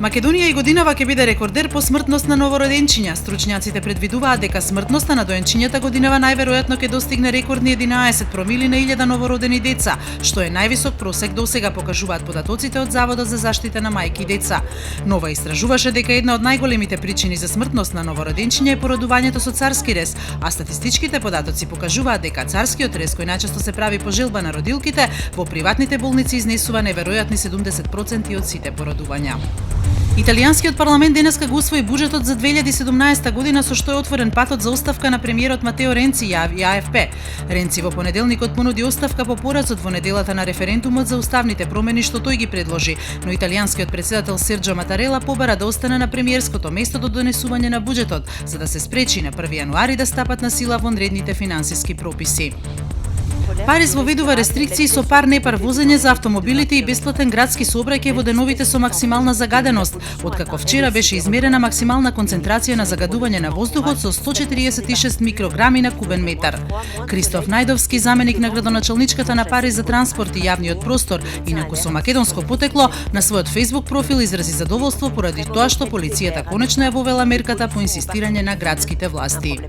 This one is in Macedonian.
Македонија и годинава ќе биде рекордер по смртност на новороденчиња. Стручњаците предвидуваат дека смртноста на доенчињата годинава најверојатно ќе достигне рекордни 11 промили на 1000 новородени деца, што е највисок просек досега, покажуваат податоците од Заводот за заштита на мајки и деца. Нова истражуваше дека една од најголемите причини за смртност на новороденчиња е породувањето со царски рез, а статистичките податоци покажуваат дека царскиот рез, кој најчесто се прави по желба на родилките, во приватните болници изнесува неверојатни 70% од сите породувања. Италијанскиот парламент денеска го усвои буџетот за 2017 година, со што е отворен патот за оставка на премиерот Матео Ренци и АФП. Ренци во понеделникот понуди оставка по поразот во неделата на референдумот за уставните промени што тој ги предложи, но италијанскиот председател Серџо Матарела побара да остане на премиерското место до донесување на буџетот, за да се спречи на 1 јануари да стапат на сила вонредните финансиски прописи. Париз воведува рестрикции со пар-непар возење за автомобилите и бесплатен градски сообраќај во деновите со максимална загаденост, откако вчера беше измерена максимална концентрација на загадување на воздухот со 146 микрограми на кубен метар. Кристоф Најдовски, заменик на градоначалничката на Париз за транспорт и јавниот простор, инаку со македонско потекло, на својот Facebook профил изрази задоволство поради тоа што полицијата конечно ја вовела мерката по инсистирање на градските власти.